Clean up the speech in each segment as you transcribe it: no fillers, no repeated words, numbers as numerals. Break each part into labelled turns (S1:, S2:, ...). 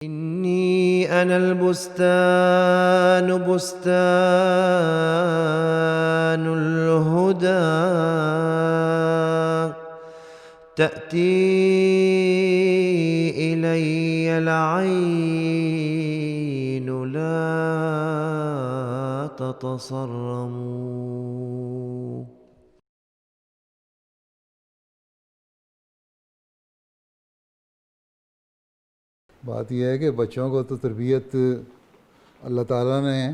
S1: إني أنا البستان بستان الهدى تأتي إلي العين لا تتصرموا.
S2: بات یہ ہے کہ بچوں کو تو تربیت اللہ تعالیٰ نے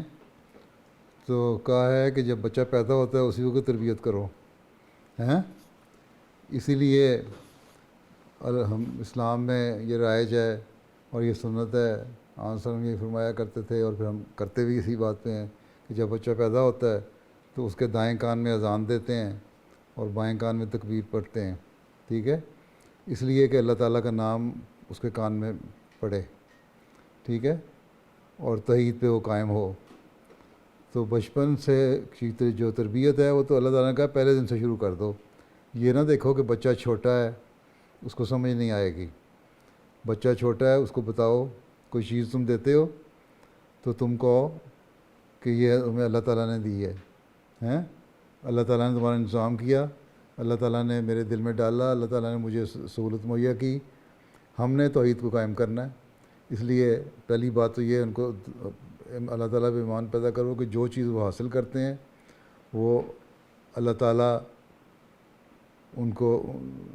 S2: تو کہا ہے کہ جب بچہ پیدا ہوتا ہے اسی کو تربیت کرو، ہیں؟ اسی لیے ہم اسلام میں یہ رائج ہے اور یہ سنت ہے، آن سلم یہ فرمایا کرتے تھے اور پھر ہم کرتے بھی اسی بات پہ ہیں کہ جب بچہ پیدا ہوتا ہے تو اس کے دائیں کان میں اذان دیتے ہیں اور بائیں کان میں تکبیر پڑھتے ہیں، ٹھیک ہے؟ اس لیے کہ اللہ تعالیٰ کا نام اس کے کان میں پڑھے، ٹھیک ہے، اور توحید پہ وہ قائم ہو. تو بچپن سے جو تربیت ہے وہ تو اللہ تعالیٰ نے کہا پہلے دن سے شروع کر دو. یہ نہ دیکھو کہ بچہ چھوٹا ہے اس کو سمجھ نہیں آئے گی. بچہ چھوٹا ہے اس کو بتاؤ، کوئی چیز تم دیتے ہو تو تم کہو کہ یہ تمہیں اللہ تعالیٰ نے دی ہے، ہیں؟ اللہ تعالیٰ نے تمہارا انتظام کیا، اللہ تعالیٰ نے میرے دل میں ڈالا، اللہ تعالیٰ نے مجھے سہولت مہیا کی. ہم نے توحید کو قائم کرنا ہے. اس لیے پہلی بات تو یہ ان کو اللہ تعالیٰ پہ ایمان پیدا کرو کہ جو چیز وہ حاصل کرتے ہیں وہ اللہ تعالیٰ ان کو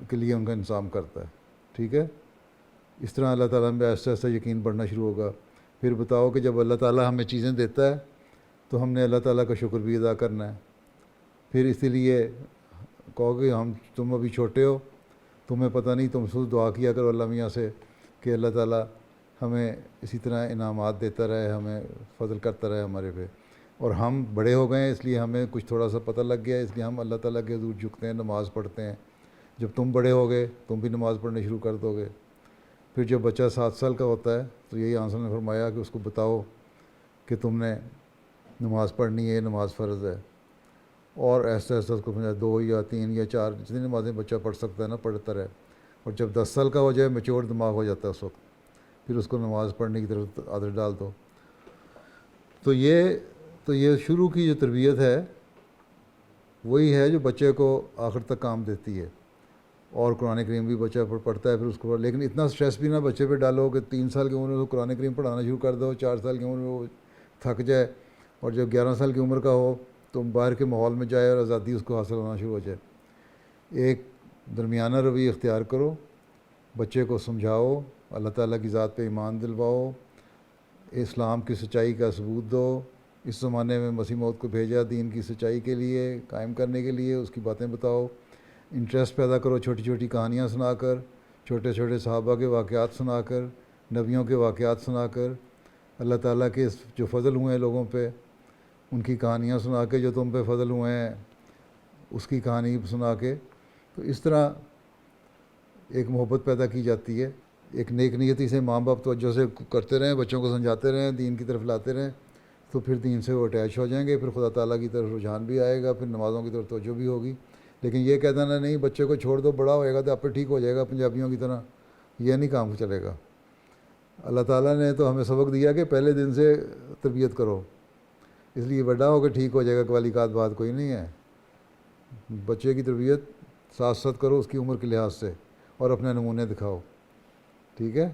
S2: کے لیے ان کا انتظام کرتا ہے، ٹھیک ہے؟ اس طرح اللہ تعالیٰ میں آہستہ آہستہ یقین بڑھنا شروع ہوگا. پھر بتاؤ کہ جب اللہ تعالیٰ ہمیں چیزیں دیتا ہے تو ہم نے اللہ تعالیٰ کا شکر بھی ادا کرنا ہے. پھر اسی لیے کہو کہ تم ابھی چھوٹے ہو، تمہیں پتہ نہیں، تم خود دعا کیا کرو اللہ میاں سے کہ اللہ تعالیٰ ہمیں اسی طرح انعامات دیتا رہے، ہمیں فضل کرتا رہے ہمارے پہ. اور ہم بڑے ہو گئے ہیں اس لیے ہمیں کچھ تھوڑا سا پتہ لگ گیا ہے، اس لیے ہم اللہ تعالیٰ کے حضور جھکتے ہیں، نماز پڑھتے ہیں. جب تم بڑے ہو گئے تم بھی نماز پڑھنے شروع کر دو گے. پھر جب بچہ 7 سال کا ہوتا ہے تو یہی آنسر نے فرمایا کہ اس کو بتاؤ کہ تم نے نماز پڑھنی ہے، نماز فرض ہے. اور ایسا ایسا اس کو 2 یا 3 یا 4 جتنی نمازیں بچہ پڑھ سکتا ہے نا پڑھتا رہے. اور جب 10 سال کا ہو جائے میچور دماغ ہو جاتا ہے اس وقت، پھر اس کو نماز پڑھنے کی طرف عادت ڈال دو. تو یہ شروع کی جو تربیت ہے وہی ہے جو بچے کو آخر تک کام دیتی ہے. اور قرآن کریم بھی بچہ پڑھتا ہے پھر اس کو، لیکن اتنا سٹریس بھی نہ بچے پہ ڈالو کہ 3 سال کی عمر میں قرآن کریم پڑھانا شروع کر دو، 4 سال کی عمر میں وہ تھک جائے، اور جب 11 سال کی عمر کا ہو تو باہر کے ماحول میں جائے اور آزادی اس کو حاصل ہونا شروع ہو جائے. ایک درمیانہ روی اختیار کرو، بچے کو سمجھاؤ، اللہ تعالیٰ کی ذات پہ ایمان دلواؤ، اسلام کی سچائی کا ثبوت دو. اس زمانے میں مسیح موعود کو بھیجا دین کی سچائی کے لیے، قائم کرنے کے لیے، اس کی باتیں بتاؤ. انٹرسٹ پیدا کرو چھوٹی چھوٹی کہانیاں سنا کر، چھوٹے چھوٹے صحابہ کے واقعات سنا کر، نبیوں کے واقعات سنا کر، اللہ تعالیٰ کے جو فضل ہوئے ہیں لوگوں پہ ان کی کہانیاں سنا کے، جو تم پہ فضل ہوئے ہیں اس کی کہانی سنا کے. تو اس طرح ایک محبت پیدا کی جاتی ہے. ایک نیک نیتی سے ماں باپ توجہ سے کرتے رہیں، بچوں کو سمجھاتے رہیں، دین کی طرف لاتے رہیں، تو پھر دین سے وہ اٹیچ ہو جائیں گے، پھر خدا تعالیٰ کی طرف رجحان بھی آئے گا، پھر نمازوں کی طرف توجہ بھی ہوگی. لیکن یہ کہہ دینا نہیں بچے کو چھوڑ دو، بڑا ہوئے گا تو آپ پہ ٹھیک ہو جائے گا پنجابیوں کی طرح، یہ نہیں کام چلے گا. اللہ تعالیٰ نے تو ہمیں سبق دیا کہ پہلے دن سے تربیت کرو، اس لیے بڑا ہو کے ٹھیک ہو جائے گا قوالی کا بات کوئی نہیں ہے. بچے کی تربیت ساتھ ساتھ کرو اس کی عمر کے لحاظ سے، اور اپنے نمونے دکھاؤ، ٹھیک ہے.